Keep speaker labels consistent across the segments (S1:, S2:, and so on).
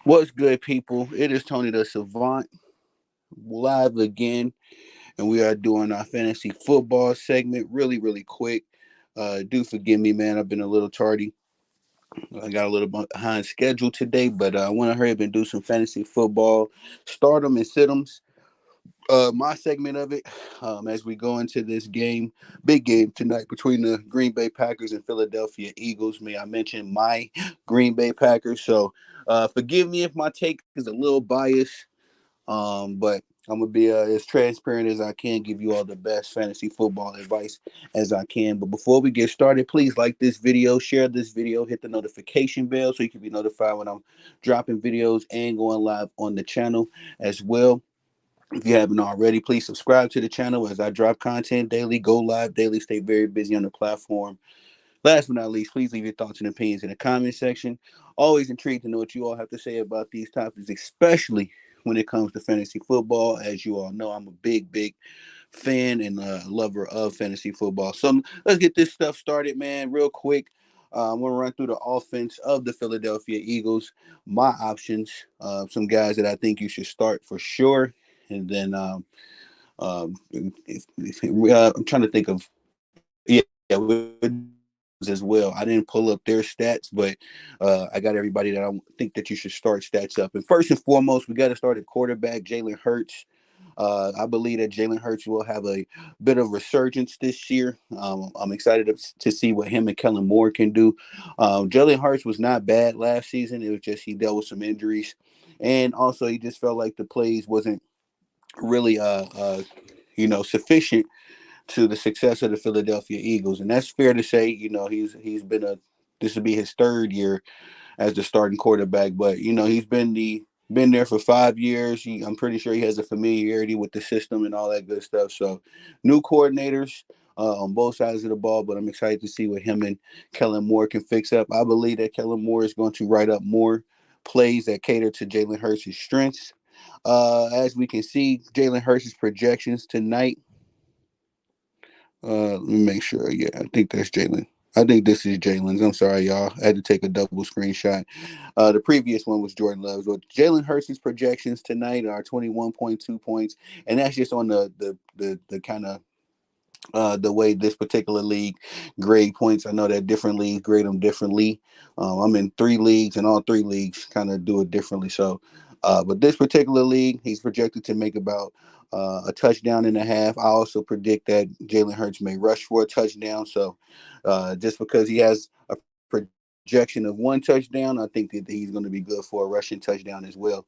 S1: What's good, people? It is Tony the Savant live again, and we are doing our fantasy football segment really quick. Do forgive me, man. I've been a little tardy. I got a little behind schedule today, but I want to hurry up and do some fantasy football, start them and sit 'em. My segment of it, as we go into this game, big game tonight between the Green Bay Packers and Philadelphia Eagles. May I mention my Green Bay Packers? So, forgive me if my take is a little biased. But I'm gonna be as transparent as I can, give you all the best fantasy football advice as I can. But before we get started, please like this video, share this video, hit the notification bell so you can be notified when I'm dropping videos and going live on the channel as well. If you haven't already, please subscribe to the channel as I drop content daily, go live daily, stay very busy on the platform. Last but not least, please leave your thoughts and opinions in the comment section. Always intrigued to know what you all have to say about these topics, especially when it comes to fantasy football. As you all know, I'm a big fan and lover of fantasy football. So let's get this stuff started, man, real quick. I'm going to run through the offense of the Philadelphia Eagles, my options, some guys that I think you should start for sure. And then I'm trying to think of, yeah, as well. I didn't pull up their stats, but I got everybody that I think that you should start stats up. And first and foremost, we got to start at quarterback, Jalen Hurts. I believe that Jalen Hurts will have a bit of resurgence this year. I'm excited to see what him and Kellen Moore can do. Jalen Hurts was not bad last season. It was just he dealt with some injuries, and also he just felt like the plays wasn't really sufficient to the success of the Philadelphia Eagles, and that's fair to say. He's been a this will be his third year as the starting quarterback, but he's been there for 5 years. I'm pretty sure he has a familiarity with the system and all that good stuff. So, new coordinators on both sides of the ball, but I'm excited to see what him and Kellen Moore can fix up. I believe that Kellen Moore is going to write up more plays that cater to Jalen Hurts' strengths. As we can see, Jalen Hurts' projections tonight. Let me make sure. Yeah, I think that's Jalen. I think this is Jalen's. I'm sorry, y'all. I had to take a double screenshot. The previous one was Jordan Love's. But Jalen Hurts' projections tonight are 21.2 points, and that's just on the kind of the way this particular league grade points. I know that different leagues grade them differently. I'm in 3 leagues, and all 3 leagues kind of do it differently. So, but this particular league, he's projected to make about a touchdown and a half. I also predict that Jalen Hurts may rush for a touchdown. So, just because he has a projection of one touchdown, I think that he's going to be good for a rushing touchdown as well,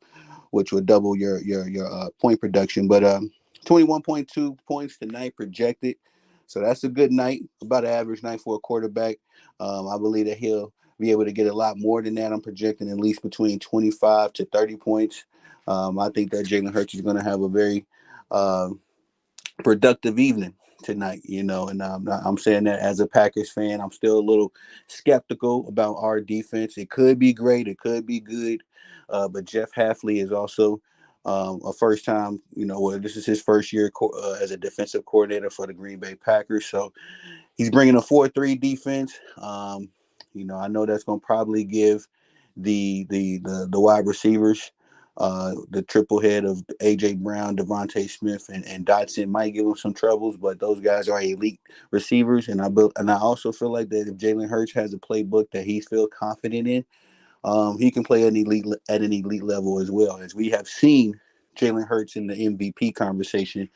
S1: which would double your point production. But 21.2 points tonight projected. So that's a good night, about an average night for a quarterback. I believe that he'll be able to get a lot more than that. I'm projecting at least between 25 to 30 points. I think that Jalen Hurts is going to have a very uh, productive evening tonight, and I'm saying that as a Packers fan. I'm still a little skeptical about our defense. It could be great, it could be good, but Jeff Hafley is also a first time, well, this is his first year as a defensive coordinator for the Green Bay Packers. So he's bringing a 4-3 defense. I know that's going to probably give the wide receivers the triple head of AJ Brown, Devontae Smith, and Dotson might give them some troubles, but those guys are elite receivers, and I also feel like that if Jalen Hurts has a playbook that he feels confident in, he can play at an elite level as well, as we have seen Jalen Hurts in the MVP conversation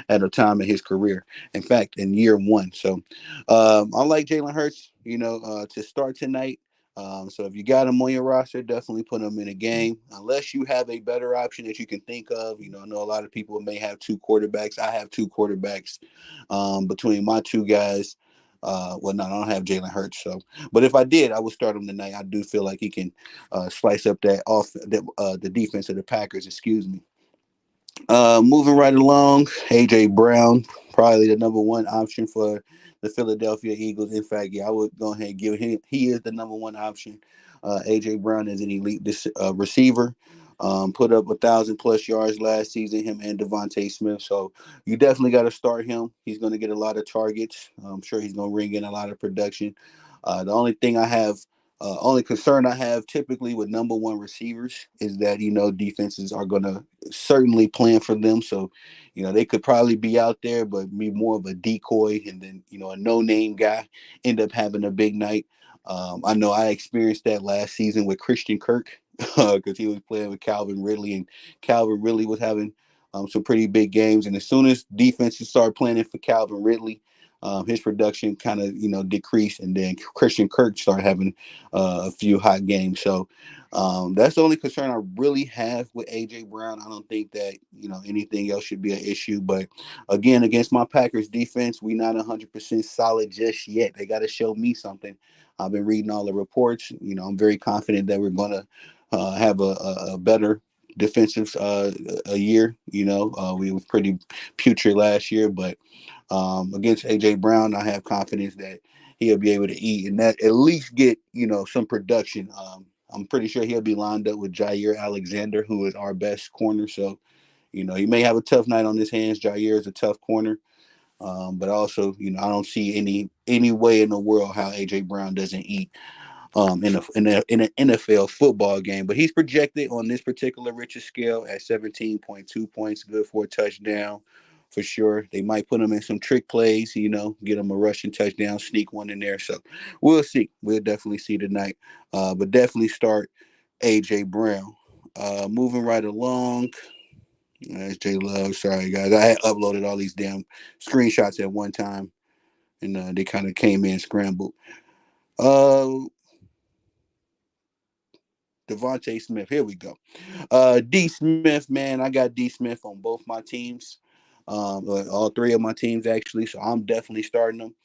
S1: at a time in his career. In fact, in year one. So I like Jalen Hurts, to start tonight. So if you got him on your roster, definitely put him in a game. Unless you have a better option that you can think of. I know a lot of people may have two quarterbacks. I have two quarterbacks between my two guys. Well, no, I don't have Jalen Hurts. So, but if I did, I would start him tonight. I do feel like he can slice up the defense of the Packers. Excuse me. Moving right along, AJ Brown, probably the number one option for the Philadelphia Eagles. In fact, yeah, I would go ahead and give him. He is the number one option. AJ Brown is an elite receiver. Put up 1,000+ yards last season. Him and Devontae Smith. So you definitely got to start him. He's going to get a lot of targets. I'm sure he's going to ring in a lot of production. The only thing I have Only concern I have typically with number one receivers is that defenses are gonna certainly plan for them. So, they could probably be out there, but be more of a decoy, and then a no name guy end up having a big night. I know I experienced that last season with Christian Kirk because he was playing with Calvin Ridley, and Calvin Ridley was having some pretty big games. And as soon as defenses started planning for Calvin Ridley, his production kind of decreased, and then Christian Kirk started having a few hot games. So that's the only concern I really have with AJ Brown. I don't think that anything else should be an issue. But again, against my Packers defense, we not 100% solid just yet. They got to show me something. I've been reading all the reports. I'm very confident that we're gonna have a better defensive a year. We was pretty putrid last year, but against AJ Brown, I have confidence that he'll be able to eat and that at least get some production. I'm pretty sure he'll be lined up with Jair Alexander, who is our best corner. So he may have a tough night on his hands. Jair is a tough corner. But also, I don't see any way in the world how AJ Brown doesn't eat in an NFL football game. But he's projected on this particular Richard scale at 17.2 points, good for a touchdown for sure. They might put him in some trick plays, get him a rushing touchdown, sneak one in there. So we'll see. We'll definitely see tonight. But definitely start AJ Brown. Moving right along. That's J Love. Sorry, guys. I had uploaded all these damn screenshots at one time, and they kind of came in scrambled. Uh, Devontae Smith. Here we go. D Smith, man. I got D Smith on both my teams. All three of my teams actually. So I'm definitely starting them.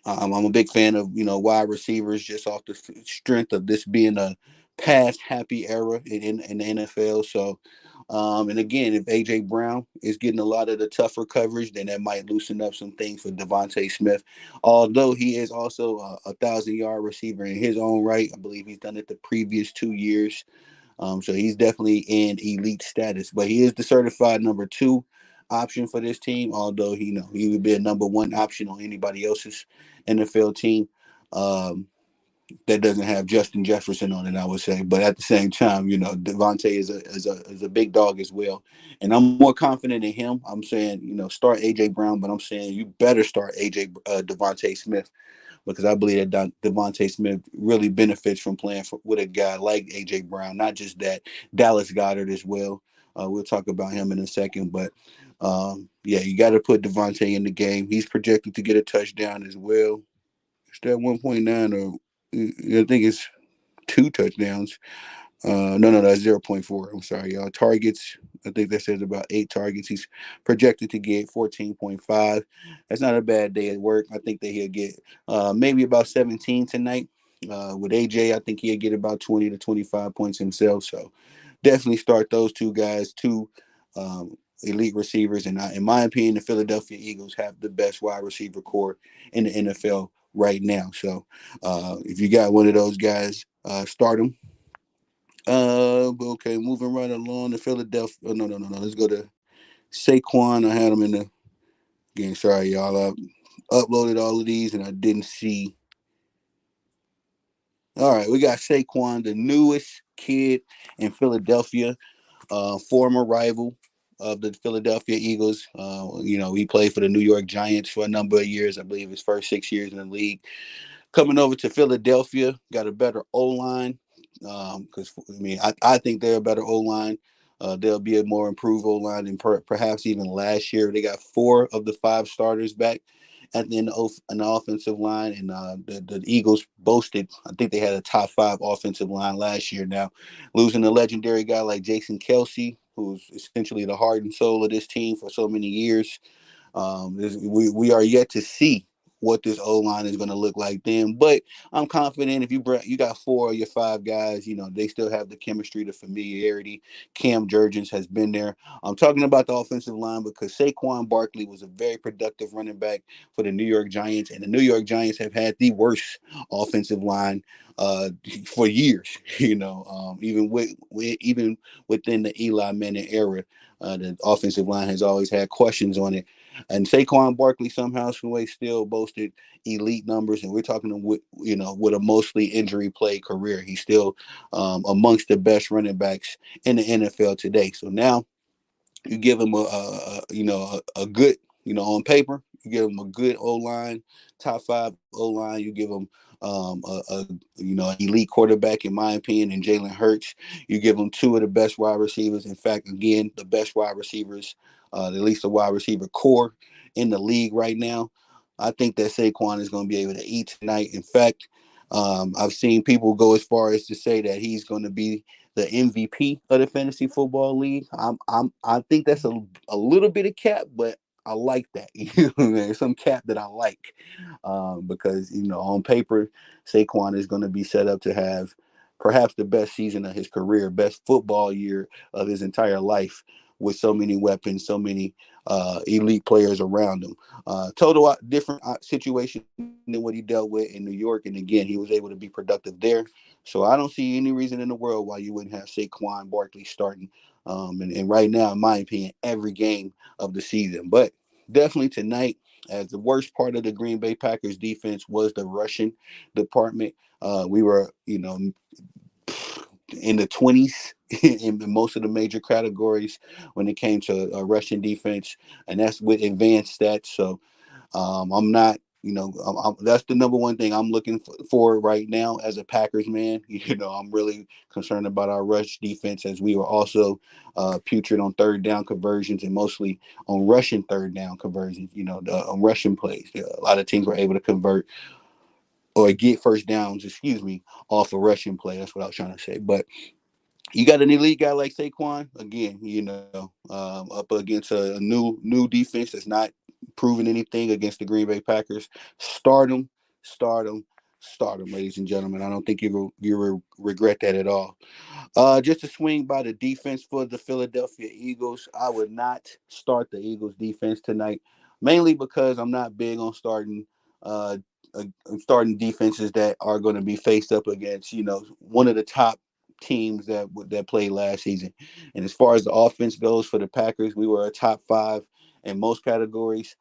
S1: I'm a big fan of wide receivers just off the strength of this being a pass happy era in the NFL. So, and again, if AJ Brown is getting a lot of the tougher coverage, then that might loosen up some things for Devontae Smith. Although he is also a 1,000-yard receiver in his own right, I believe he's done it the previous 2 years. So he's definitely in elite status, but he is the certified number two option for this team. Although he would be a number one option on anybody else's NFL team that doesn't have Justin Jefferson on it, I would say. But at the same time, Devontae is a big dog as well, and I'm more confident in him. I'm saying start AJ Brown, but I'm saying you better start Devontae Smith because I believe that Devontae Smith really benefits from playing with a guy like AJ Brown. Not just that, Dallas Goedert as well. We'll talk about him in a second, but yeah, you got to put Devontae in the game. He's projected to get a touchdown as well. Is that 1.9 or I think it's two touchdowns? No, that's 0.4. I'm sorry, y'all. Targets, I think that says about 8 targets. He's projected to get 14.5. That's not a bad day at work. I think that he'll get maybe about 17 tonight. With AJ, I think he'll get about 20 to 25 points himself. So definitely start those two guys, two elite receivers. And in my opinion, the Philadelphia Eagles have the best wide receiver core in the NFL right now. So if you got one of those guys, start them. Okay, moving right along to Philadelphia. Oh, no. Let's go to Saquon. I had him in the game. Sorry, y'all. I uploaded all of these and I didn't see. All right, we got Saquon, the newest kid in Philadelphia, former rival of the Philadelphia Eagles. He played for the New York Giants for a number of years. I believe his first 6 years in the league. Coming over to Philadelphia, got a better O line. Because I think they're a better O line. They'll be a more improved O line than perhaps even last year. They got 4 of the 5 starters back at the end of an offensive line, and the Eagles boasted. I think they had a top 5 offensive line last year. Now, losing a legendary guy like Jason Kelsey, who's essentially the heart and soul of this team for so many years, we are yet to see what this O line is going to look like then. But I'm confident if you got 4 of your 5 guys, they still have the chemistry, the familiarity. Cam Jurgens has been there. I'm talking about the offensive line because Saquon Barkley was a very productive running back for the New York Giants, and the New York Giants have had the worst offensive line for years. Even within the Eli Manning era, the offensive line has always had questions on it. And Saquon Barkley somehow, some way, still boasted elite numbers, and we're talking with with a mostly injury play career. He's still amongst the best running backs in the NFL today. So now you give him a good, on paper, you give him a good O line, top five O line. You give him an elite quarterback in my opinion, in Jalen Hurts. You give him two of the best wide receivers. In fact, again, the best wide receivers, at least the wide receiver core in the league right now. I think that Saquon is going to be able to eat tonight. In fact, I've seen people go as far as to say that he's going to be the MVP of the fantasy football league. I think that's a little bit of cap, but I like that. There's some cap that I like, because on paper, Saquon is going to be set up to have perhaps the best season of his career, best football year of his entire life, with so many weapons, so many elite players around him. Total different situation than what he dealt with in New York, and again, he was able to be productive there. So I don't see any reason in the world why you wouldn't have Saquon Barkley starting. And right now, in my opinion, every game of the season. But definitely tonight, as the worst part of the Green Bay Packers defense was the rushing department. We were, in the 20s in most of the major categories when it came to rushing defense, and that's with advanced stats. So I'm not, that's the number one thing I'm looking for right now as a Packers man. I'm really concerned about our rush defense, as we were also putrid on third down conversions and mostly on rushing third down conversions. On rushing plays, a lot of teams were able to convert or get first downs, excuse me, off a rushing play. That's what I was trying to say. But you got an elite guy like Saquon again, up against a new defense that's not proving anything against the Green Bay Packers. Start him, start him, start him, ladies and gentlemen. I don't think you regret that at all. Just to swing by the defense for the Philadelphia Eagles, I would not start the Eagles defense tonight, mainly because I'm not big on uh, starting defenses that are going to be faced up against one of the top teams that played last season. And as far as the offense goes for the Packers, we were a top five in most categories,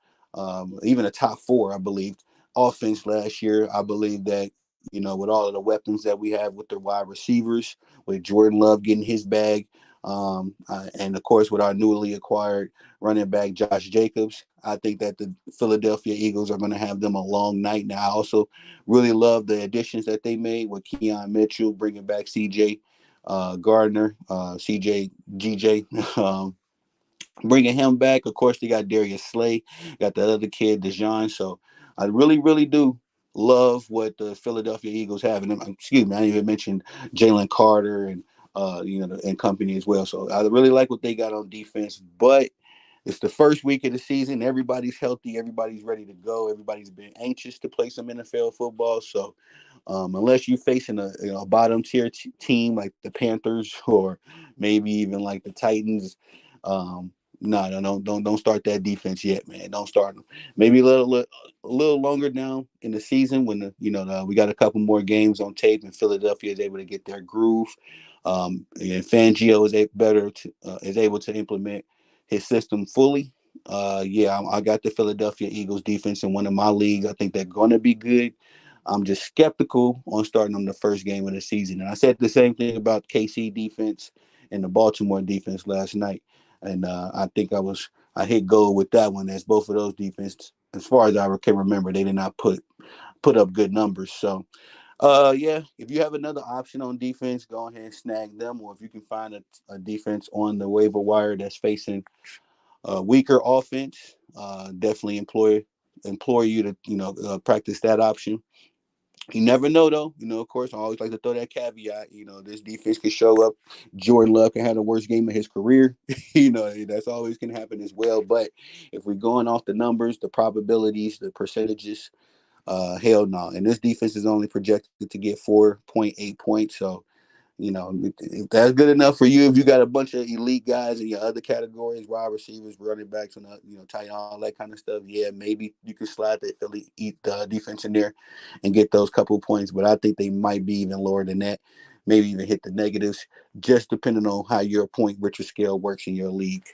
S1: even a top four, I believe. Offense last year, I believe that with all of the weapons that we have with the wide receivers, with Jordan Love getting his bag, and of course with our newly acquired running back Josh Jacobs, I think that the Philadelphia Eagles are going to have them a long night. Now, I also really love the additions that they made with Keon Mitchell, bringing back C.J. Gardner, C.J. G.J. Bringing him back. Of course, they got Darius Slay, got the other kid, Dejan. So I really, really do love what the Philadelphia Eagles have. And excuse me, I didn't even mention Jalen Carter and and company as well. So I really like what they got on defense. But it's the first week of the season. Everybody's healthy. Everybody's ready to go. Everybody's been anxious to play some NFL football. So unless you're facing a bottom tier team like the Panthers or maybe even like the Titans, um, no, don't start that defense yet, man. Don't start them. Maybe a little longer down in the season when we got a couple more games on tape and Philadelphia is able to get their groove. And Fangio is able to implement his system fully. Yeah, I got the Philadelphia Eagles defense in one of my leagues. I think they're going to be good. I'm just skeptical on starting them the first game of the season. And I said the same thing about KC defense and the Baltimore defense last night. And I think I hit goal with that one, as both of those defense, as far as I can remember, they did not put up good numbers. So yeah, if you have another option on defense, go ahead and snag them. Or if you can find a defense on the waiver wire that's facing a weaker offense, definitely implore you to practice that option. You never know, though. Of course, I always like to throw that caveat. This defense could show up. Jordan Love can have the worst game of his career. That's always can happen as well. But if we're going off the numbers, the probabilities, the percentages, hell no. And this defense is only projected to get 4.8 points. So if that's good enough for you, if you got a bunch of elite guys in your other categories, wide receivers, running backs, and tight end, all that kind of stuff, yeah, maybe you can slide the Philly defense in there and get those couple of points. But I think they might be even lower than that, maybe even hit the negatives, just depending on how your point Richard scale works in your league.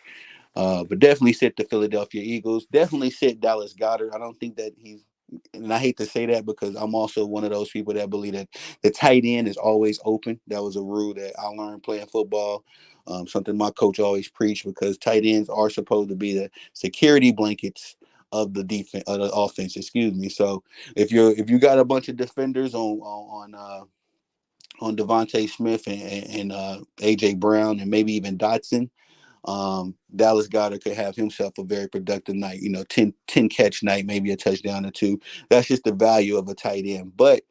S1: But definitely sit the Philadelphia Eagles. Definitely sit Dallas Goedert. I don't think that he's, and I hate to say that because I'm also one of those people that believe that the tight end is always open. That was a rule that I learned playing football. Something my coach always preached, because tight ends are supposed to be the security blankets of the defense, of the offense. Excuse me. So if you got a bunch of defenders on Devontae Smith and AJ Brown and maybe even Dotson, Dallas Goedert could have himself a very productive night. 10 catch night, maybe a touchdown or two. That's just the value of a tight end. But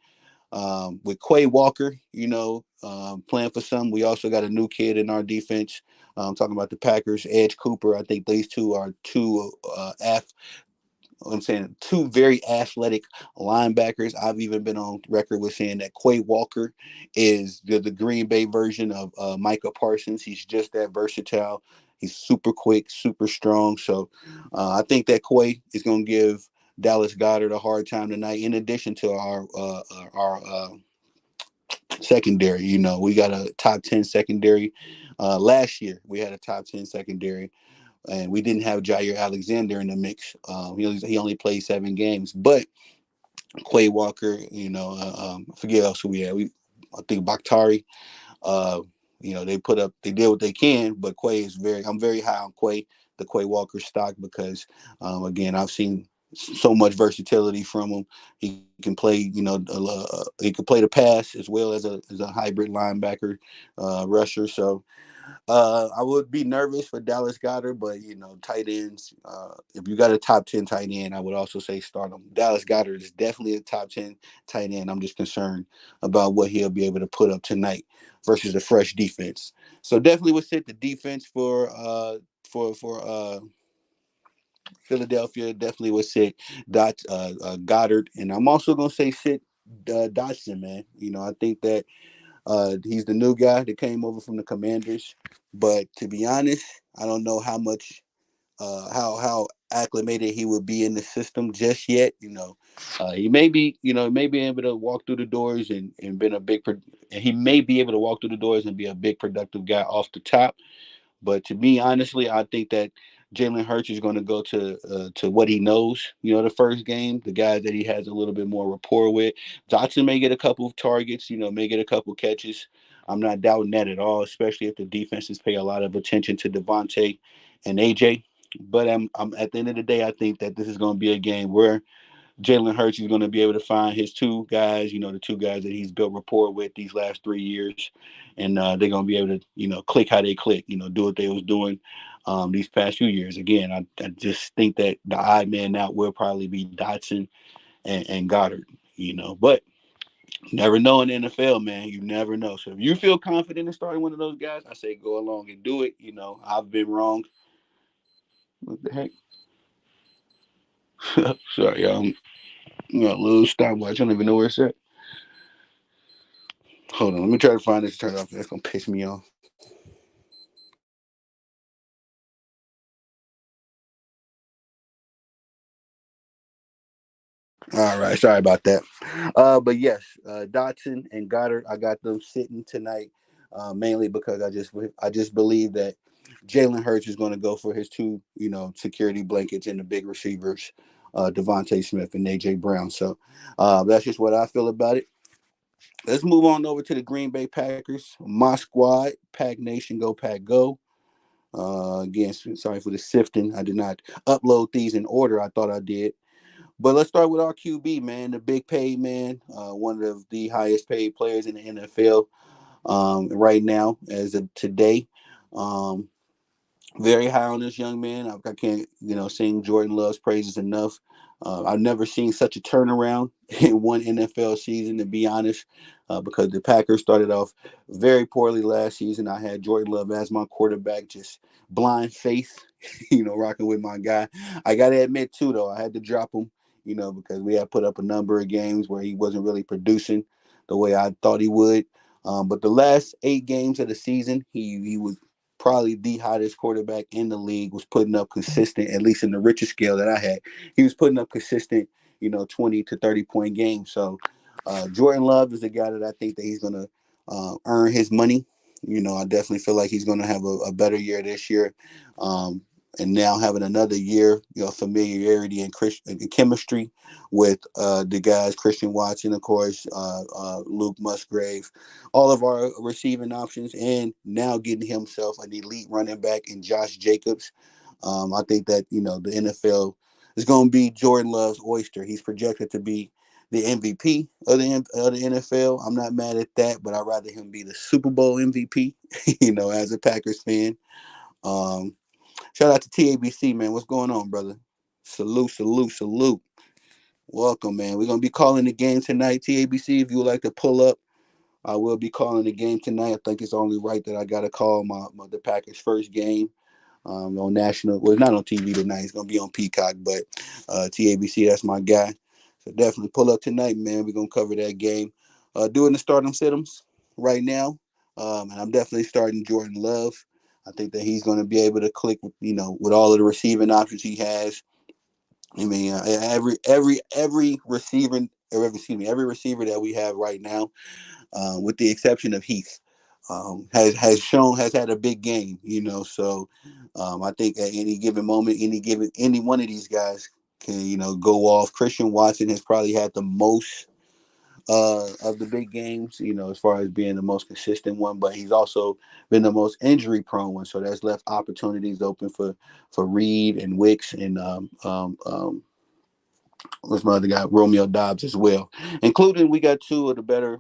S1: with Quay Walker, playing for some, we also got a new kid in our defense. Talking about the Packers, Edge Cooper. I think these two are I'm saying two very athletic linebackers. I've even been on record with saying that Quay Walker is the Green Bay version of Micah Parsons. He's just that versatile. He's super quick, super strong. So I think that Quay is going to give Dallas Goedert a hard time tonight. In addition to our secondary, we got a top 10 secondary. Last year we had a top 10 secondary, and we didn't have Jair Alexander in the mix. He only played 7 games, but Quay Walker, I forget else who we had. I think Bakhtari. Uh, they did what they can, but I'm very high on the Quay Walker stock, because again, I've seen so much versatility from him. He can play, he can play the pass as well as a hybrid linebacker, rusher. So I would be nervous for Dallas Goedert, but tight ends. If you got a top 10 tight end, I would also say start him. Dallas Goedert is definitely a top 10 tight end. I'm just concerned about what he'll be able to put up tonight versus a fresh defense. So definitely would sit the defense for Philadelphia. Definitely would sit Goddard, and I'm also gonna say sit Dotson, man. I think that he's the new guy that came over from the Commanders, but to be honest, I don't know how much how acclimated he would be in the system just yet. He may be able to walk through the doors and been a and he may be able to walk through the doors and be a big productive guy off the top. But to me, honestly, I think that Jalen Hurts is going to go to what he knows. The first game, the guys that he has a little bit more rapport with. Dotson may get a couple of targets, may get a couple of catches. I'm not doubting that at all, especially if the defenses pay a lot of attention to Devontae and AJ. But I'm at the end of the day, I think that this is going to be a game where Jalen Hurts is going to be able to find his two guys, the two guys that he's built rapport with these last 3 years, and they're going to be able to, click how they click, do what they was doing these past few years. Again, I just think that the odd man out will probably be Dotson and Goddard, but you never know in the NFL, man. You never know. So if you feel confident in starting one of those guys, I say go along and do it. I've been wrong. What the heck? Sorry, y'all. I'm got a little stopwatch. I don't even know where it's at. Hold on, let me try to find this. Turn it off. That's gonna piss me off. All right, sorry about that. But yes, Dotson and Goddard, I got them sitting tonight, mainly because I just believe that Jalen Hurts is going to go for his two, security blankets and the big receivers, Devontae Smith and AJ Brown. So that's just what I feel about it. Let's move on over to the Green Bay Packers. My squad, Pack Nation, go Pack, go. Again, sorry for the sifting. I did not upload these in order. I thought I did. But let's start with our QB, man, the big paid man, one of the highest paid players in the NFL right now as of today. Um, Very high on this young man. I can't, sing Jordan Love's praises enough. I've never seen such a turnaround in one NFL season, to be honest, because the Packers started off very poorly last season. I had Jordan Love as my quarterback, just blind faith, rocking with my guy. I got to admit, too, though, I had to drop him, because we had put up a number of games where he wasn't really producing the way I thought he would. But the last 8 games of the season, he was probably the hottest quarterback in the league, was putting up consistent, at least in the Richard scale that I had. He was putting up consistent, 20 to 30 point games. So Jordan Love is the guy that I think that he's going to earn his money. I definitely feel like he's going to have a better year this year. and now having another year, familiarity and chemistry with the guys, Christian Watson, of course, Luke Musgrave, all of our receiving options, and now getting himself an elite running back in Josh Jacobs. I think that the NFL is going to be Jordan Love's oyster. He's projected to be the MVP of the NFL. I'm not mad at that, but I'd rather him be the Super Bowl MVP. As a Packers fan. Um, Shout out to TABC, man. What's going on, brother? Salute, salute, salute. Welcome, man. We're gonna be calling the game tonight. TABC, if you would like to pull up, I will be calling the game tonight. I think it's only right that I gotta call my the Packers' first game on national. Well, it's not on TV tonight. It's gonna be on Peacock, but TABC, that's my guy. So definitely pull up tonight, man. We're gonna cover that game. Doing the stardom situms right now, and I'm definitely starting Jordan Love. I think that he's going to be able to click, with all of the receiving options he has. I mean, every receiver, or every receiver that we have right now, with the exception of Heath, has had a big game. So I think at any given moment, any one of these guys can go off. Christian Watson has probably had the most of the big games, as far as being the most consistent one, but he's also been the most injury prone one. So that's left opportunities open for Reed and Wicks and what's my other guy, Romeo Dobbs as well. Including we got two of the better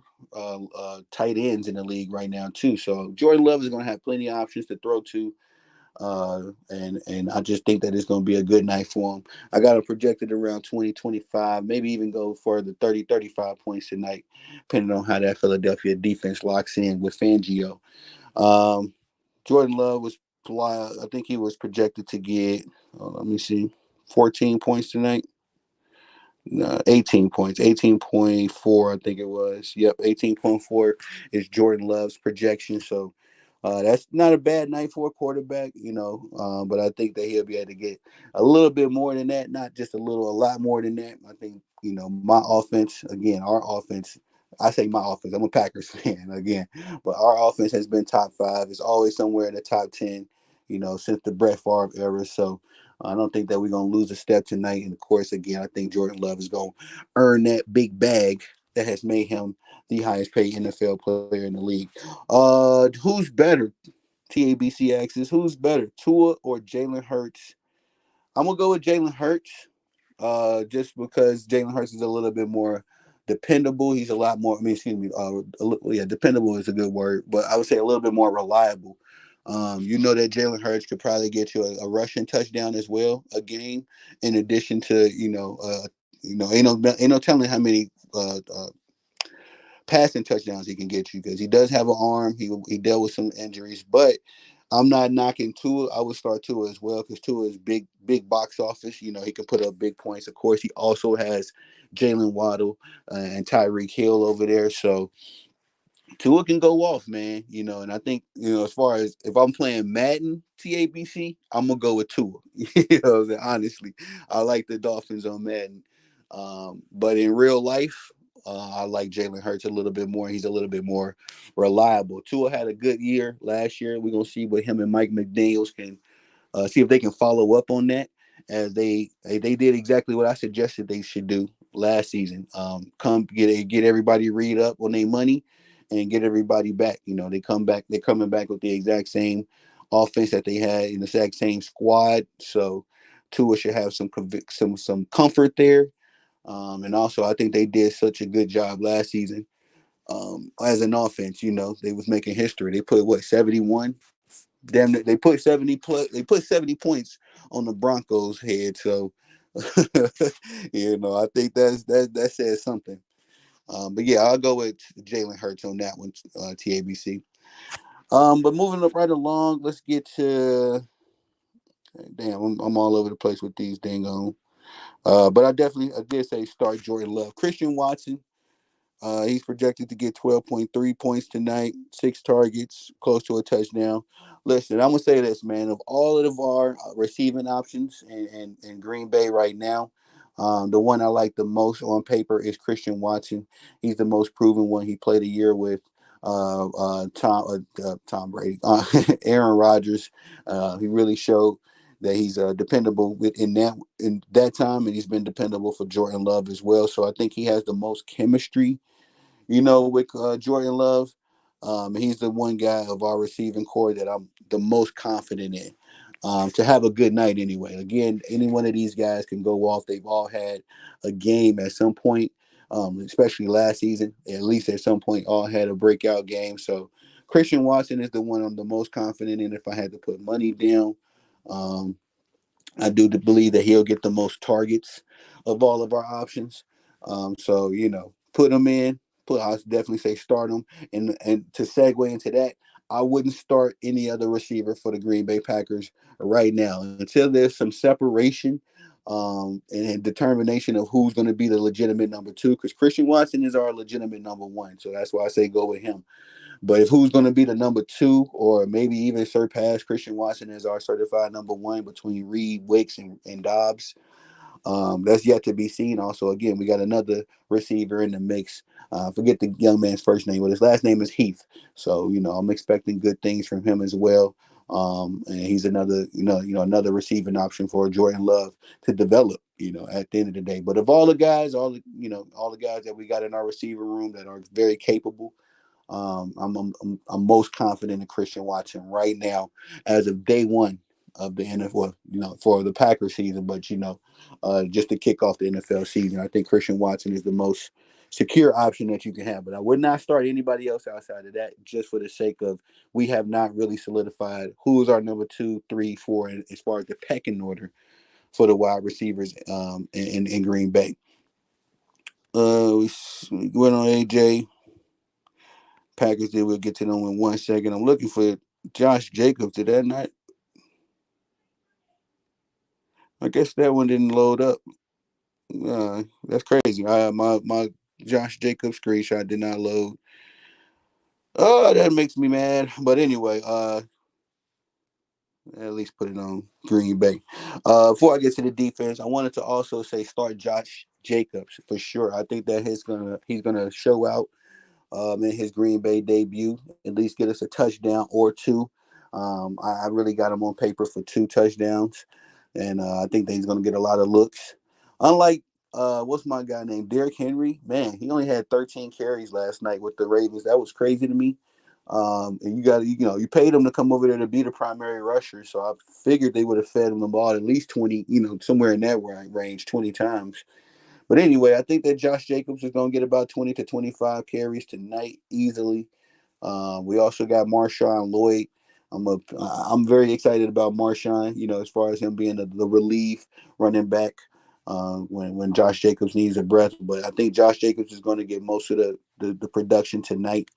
S1: tight ends in the league right now too. So Jordan Love is going to have plenty of options to throw to. And I just think that it's going to be a good night for him. I got him projected around 20, 25, maybe even go for the 30, 35 points tonight, depending on how that Philadelphia defense locks in with Fangio. Um, Jordan Love I think he was projected to get, let me see, 14 points tonight. 18 points, 18.4, I think it was. Yep, 18.4 is Jordan Love's projection. So that's not a bad night for a quarterback, but I think that he'll be able to get a little bit more than that, not just a lot more than that. I think, my offense, again, our offense, I say my offense, I'm a Packers fan again, but our offense has been top five. It's always somewhere in the top 10, since the Brett Favre era. So, I don't think that we're going to lose a step tonight. And of course, again, I think Jordan Love is going to earn that big bag that has made him the highest paid NFL player in the league. Who's better? TABC asks, who's better, Tua or Jalen Hurts? I'm going to go with Jalen Hurts just because Jalen Hurts is a little bit more dependable. He's a lot more. I mean, excuse me. Dependable is a good word, but I would say a little bit more reliable. That Jalen Hurts could probably get you a rushing touchdown as well a game, in addition to ain't no telling how many passing touchdowns he can get you because he does have an arm. He dealt with some injuries, but I'm not knocking Tua. I would start Tua as well because Tua is big box office. He can put up big points. Of course, he also has Jalen Waddle and Tyreek Hill over there. So Tua can go off, man. And I think, as far as if I'm playing Madden TABC, I'm gonna go with Tua. Honestly, I like the Dolphins on Madden. But in real life, I like Jalen Hurts a little bit more. He's a little bit more reliable. Tua had a good year last year. We're gonna see what him and Mike McDaniels can see if they can follow up on that, as they did exactly what I suggested they should do last season. Come get everybody read up on their money and get everybody back. They come back. They're coming back with the exact same offense that they had in the exact same squad. So Tua should have some comfort there. And also, I think they did such a good job last season as an offense. They was making history. They put 71. Damn, they put 70 plus. They put 70 points on the Broncos' head. So, I think that says something. But yeah, I'll go with Jalen Hurts on that one. TABC. But moving up right along, let's get to. Damn, I'm all over the place with these dang on. But I did say start Jordan Love, Christian Watson. He's projected to get 12.3 points tonight, 6 targets, close to a touchdown. Listen, I'm gonna say this, man. Of all of our receiving options in Green Bay right now, the one I like the most on paper is Christian Watson. He's the most proven one. He played a year with Tom Brady, Aaron Rodgers. He really showed that he's dependable in that time, and he's been dependable for Jordan Love as well. So I think he has the most chemistry, with Jordan Love. He's the one guy of our receiving core that I'm the most confident in. To have a good night anyway. Again, any one of these guys can go off. They've all had a game at some point, especially last season. At least at some point, all had a breakout game. So Christian Watson is the one I'm the most confident in. If I had to put money down, um, I do believe that he'll get the most targets of all of our options. So put him in. I definitely say start him. And to segue into that, I wouldn't start any other receiver for the Green Bay Packers right now until there's some separation, and determination of who's going to be the legitimate number two. Because Christian Watson is our legitimate number one, so that's why I say go with him. But if who's going to be the number two, or maybe even surpass Christian Watson as our certified number one between Reed, Wicks, and Dobbs, that's yet to be seen. Also, again, we got another receiver in the mix. Forget the young man's first name, but his last name is Heath. So I'm expecting good things from him as well. And he's another, another receiving option for Jordan Love to develop. At the end of the day. But of all the guys, all the guys that we got in our receiver room that are very capable, I'm most confident in Christian Watson right now, as of day one of the NFL. For the Packers season, but just to kick off the NFL season, I think Christian Watson is the most secure option that you can have. But I would not start anybody else outside of that, just for the sake of we have not really solidified who is our number two, three, four, and as far as the pecking order for the wide receivers in Green Bay. We went on AJ. Packers did. We'll get to them in 1 second. I'm looking for Josh Jacobs. Did that not? I guess that one didn't load up. That's crazy. My Josh Jacobs screenshot did not load. Oh, that makes me mad. But anyway, at least put it on Green Bay. Before I get to the defense, I wanted to also say start Josh Jacobs for sure. I think that he's gonna show out in his Green Bay debut. At least get us a touchdown or two. I really got him on paper for two touchdowns, and I think that he's going to get a lot of looks. Unlike what's my guy named Derrick Henry? Man, he only had 13 carries last night with the Ravens. That was crazy to me. And you paid him to come over there to be the primary rusher, so I figured they would have fed him the ball at least 20, somewhere in that range, 20 times. But anyway, I think that Josh Jacobs is going to get about 20 to 25 carries tonight easily. We also got Marshawn Lloyd. I'm very excited about Marshawn. As far as him being the relief running back when Josh Jacobs needs a breath. But I think Josh Jacobs is going to get most of the production tonight,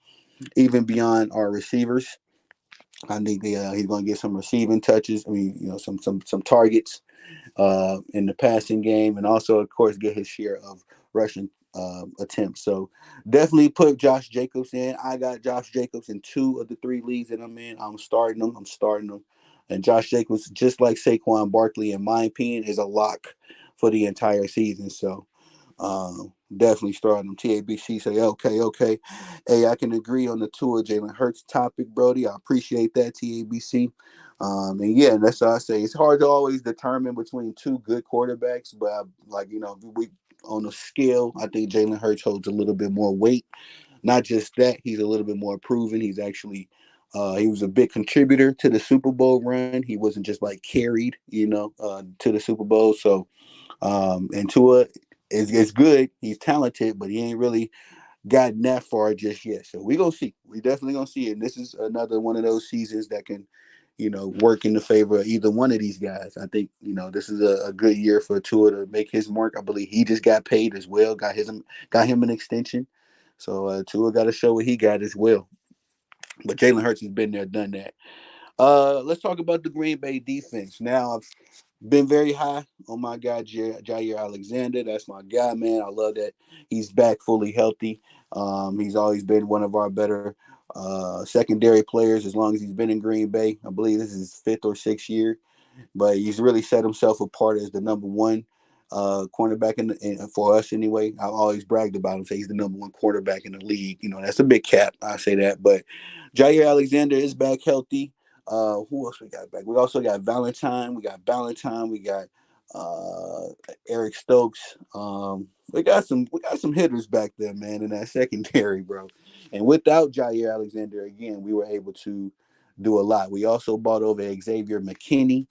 S1: even beyond our receivers. I think he's going to get some receiving touches. I mean, some targets in the passing game, and also, of course, get his share of rushing attempts. So definitely put Josh Jacobs in. I got Josh Jacobs in two of the three leagues that I'm in. I'm starting them. And Josh Jacobs, just like Saquon Barkley, in my opinion, is a lock for the entire season. So definitely starting them. TABC say, okay, okay. Hey, I can agree on the Tua Jalen Hurts topic, Brody. I appreciate that, TABC. And yeah, that's what I say. It's hard to always determine between two good quarterbacks, but we on a scale, I think Jalen Hurts holds a little bit more weight. Not just that, he's a little bit more proven. He's actually he was a big contributor to the Super Bowl run. He wasn't just like carried, to the Super Bowl. So and Tua is good. He's talented, but he ain't really gotten that far just yet. So we gonna see. We definitely gonna see it. And this is another one of those seasons that can, work in the favor of either one of these guys. I think this is a good year for Tua to make his mark. I believe he just got paid as well. Got him an extension. So Tua got to show what he got as well. But Jalen Hurts has been there, done that. Let's talk about the Green Bay defense. Now, I've been very high on my guy Jair Alexander. That's my guy, man. I love that he's back fully healthy. He's always been one of our better secondary players as long as he's been in Green Bay. I believe this is his fifth or sixth year, but he's really set himself apart as the number one cornerback for us anyway. I've always bragged about him, say he's the number one quarterback in the league. That's a big cap. I say that, but Jair Alexander is back healthy. Who else we got back? We also got Valentine. We got Valentine. We got uh Eric Stokes. We got some hitters back there, man, in that secondary, bro. And without Jair Alexander again, we were able to do a lot. We also bought over Xavier McKinney.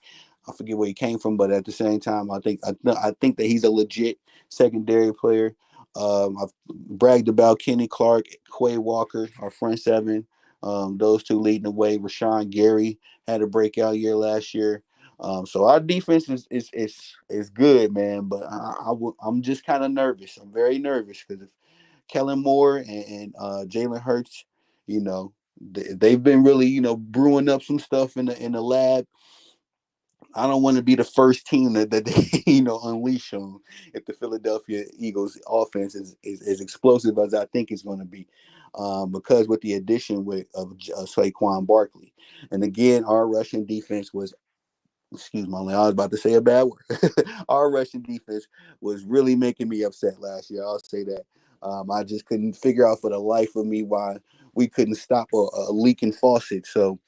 S1: I forget where he came from, but at the same time, I think that he's a legit secondary player. I've bragged about Kenny Clark, Quay Walker, our front seven. Those two leading the way. Rashawn Gary had a breakout year last year. So our defense is good, man. But I'm just kind of nervous. I'm very nervous because if Kellen Moore and Jalen Hurts, you know, they've been really, brewing up some stuff in the lab. I don't want to be the first team that they unleash on if the Philadelphia Eagles offense is as explosive as I think it's going to be, because with the addition of Saquon Barkley, and again our rushing defense was, excuse my language, I was about to say a bad word. Our rushing defense was really making me upset last year. I'll say that. I just couldn't figure out for the life of me why we couldn't stop a leaking faucet. So,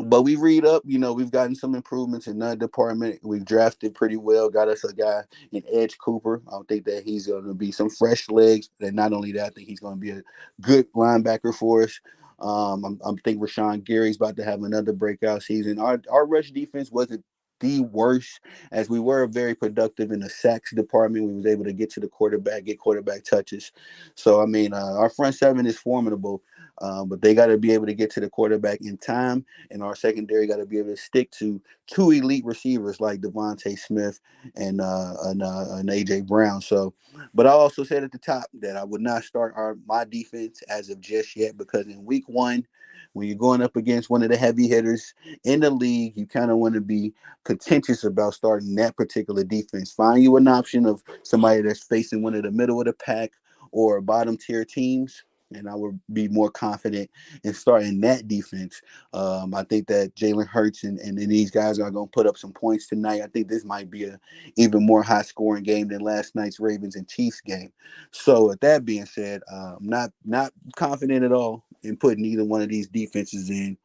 S1: but we read up, we've gotten some improvements in that department. We've drafted pretty well, got us a guy in Edge Cooper. I think that he's going to be some fresh legs. And not only that, I think he's going to be a good linebacker for us. I'm think Rashawn Gary's about to have another breakout season. Our rush defense wasn't the worst, as we were very productive in the sacks department. We was able to get to the quarterback, get quarterback touches. So I mean, our front seven is formidable, but they got to be able to get to the quarterback in time, and our secondary got to be able to stick to two elite receivers like Devontae Smith and AJ Brown. So, but I also said at the top that I would not start my defense as of just yet, because in week one, when you're going up against one of the heavy hitters in the league, you kind of want to be contentious about starting that particular defense. Find you an option of somebody that's facing one of the middle of the pack or bottom tier teams, and I would be more confident in starting that defense. I think that Jalen Hurts and these guys are going to put up some points tonight. I think this might be a even more high scoring game than last night's Ravens and Chiefs game. So, with that being said, I'm not confident at all in putting either one of these defenses in.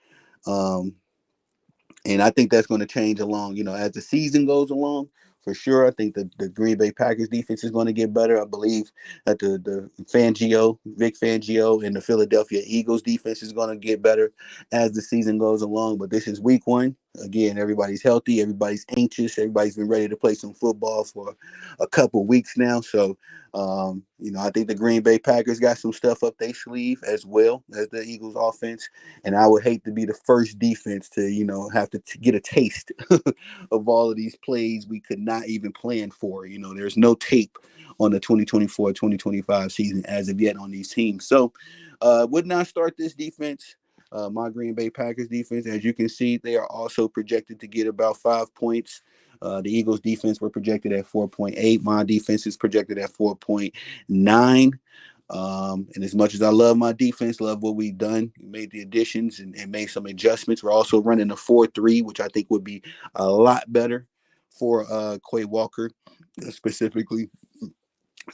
S1: Um, and I think that's going to change along, as the season goes along. For sure, I think the Green Bay Packers defense is going to get better. I believe that Vic Fangio, and the Philadelphia Eagles defense is going to get better as the season goes along. But this is week one. Again, everybody's healthy, everybody's anxious, everybody's been ready to play some football for a couple weeks now. So, I think the Green Bay Packers got some stuff up their sleeve as well as the Eagles offense. And I would hate to be the first defense to, have to get a taste of all of these plays we could not even plan for. There's no tape on the 2024-2025 season as of yet on these teams. So, would not start this defense. My Green Bay Packers defense, as you can see, they are also projected to get about 5 points. The Eagles defense were projected at 4.8. My defense is projected at 4.9. And as much as I love my defense, love what we've done, we made the additions and made some adjustments. We're also running a 4-3, which I think would be a lot better for Quay Walker specifically.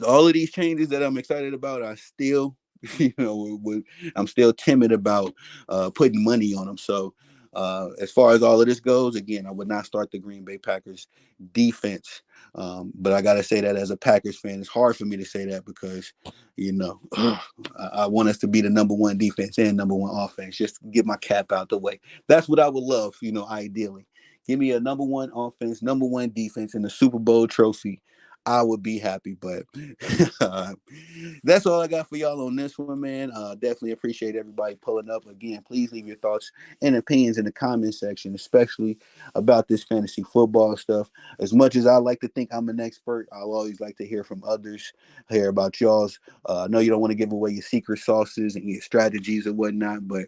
S1: All of these changes that I'm excited about, I still, I'm still timid about putting money on them. So, as far as all of this goes, again, I would not start the Green Bay Packers defense. But I gotta say that as a Packers fan, it's hard for me to say that because, I want us to be the number one defense and number one offense. Just to get my cap out the way. That's what I would love, ideally. Give me a number one offense, number one defense, and the Super Bowl trophy. I would be happy, but that's all I got for y'all on this one, man. Definitely appreciate everybody pulling up. Again, please leave your thoughts and opinions in the comment section, especially about this fantasy football stuff. As much as I like to think I'm an expert, I'll always like to hear from others, hear about y'all's. I know you don't want to give away your secret sauces and your strategies and whatnot, but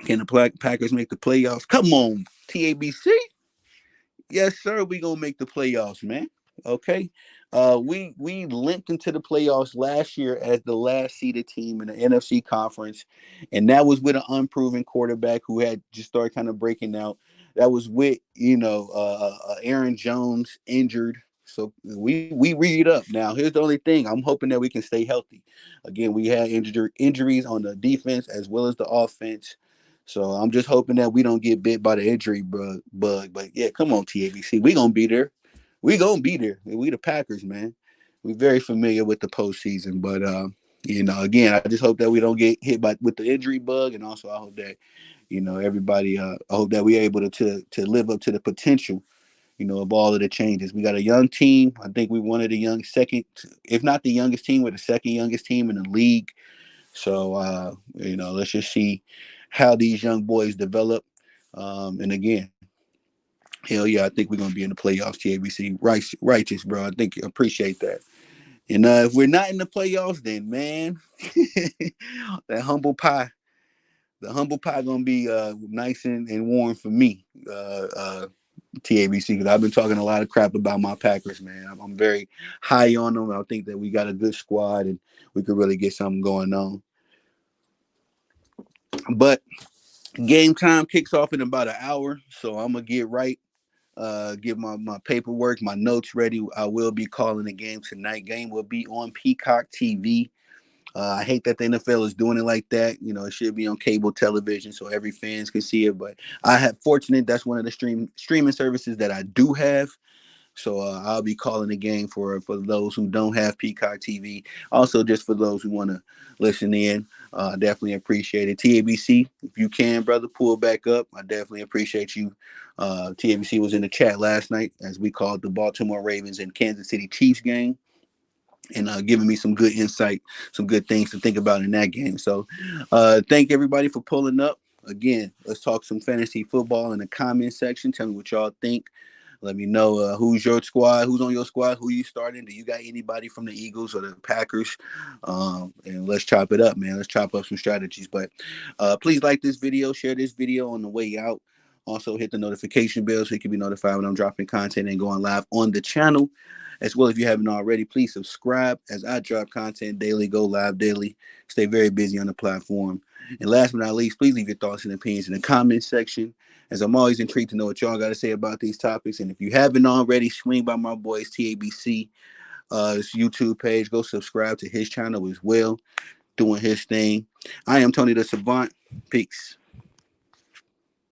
S1: can the Packers make the playoffs? Come on, TABC. Yes, sir. We gonna make the playoffs, man. Okay. We limped into the playoffs last year as the last seeded team in the NFC conference, and that was with an unproven quarterback who had just started kind of breaking out. That was with Aaron Jones injured. So we read up. Now here's the only thing. I'm hoping that we can stay healthy. Again, we had injuries on the defense as well as the offense. So I'm just hoping that we don't get bit by the injury bug. But yeah, come on, TABC. We gonna be there. We gonna be there. We the Packers, man. We're very familiar with the postseason, but again, I just hope that we don't get hit by with the injury bug, and also I hope that everybody. I hope that we're able to live up to the potential, of all of the changes. We got a young team. I think we one of the young second, if not the youngest team, we're the second youngest team in the league. So let's just see how these young boys develop. And again, hell yeah, I think we're gonna be in the playoffs. TABC, righteous, bro. I think appreciate that. And if we're not in the playoffs, then man, that humble pie, the humble pie gonna be nice and warm for me. TABC, because I've been talking a lot of crap about my Packers, man. I'm very high on them. I think that we got a good squad and we could really get something going on. But game time kicks off in about an hour, so I'm gonna get right. Get my paperwork, my notes ready. I will be calling the game tonight. Game will be on Peacock TV. I hate that the NFL is doing it like that. It should be on cable television so every fans can see it. But I have fortunate that's one of the streaming services that I do have. So I'll be calling the game for those who don't have Peacock TV. Also, just for those who want to listen in, definitely appreciate it. TABC, if you can, brother, pull back up. I definitely appreciate you. TABC was in the chat last night as we called the Baltimore Ravens and Kansas City Chiefs game, and giving me some good insight, some good things to think about in that game. So thank everybody for pulling up. Again, let's talk some fantasy football in the comment section. Tell me what y'all think. Let me know who's your squad, who's on your squad, who you starting. Do you got anybody from the Eagles or the Packers? And let's chop it up, man. Let's chop up some strategies. But please like this video, share this video on the way out. Also, hit the notification bell so you can be notified when I'm dropping content and going live on the channel. As well, if you haven't already, please subscribe as I drop content daily, go live daily, stay very busy on the platform. And last but not least, please leave your thoughts and opinions in the comments section, as I'm always intrigued to know what y'all got to say about these topics. And if you haven't already, swing by my boy's TABC his YouTube page. Go subscribe to his channel as well, doing his thing. I am Tony the Savant. Peace.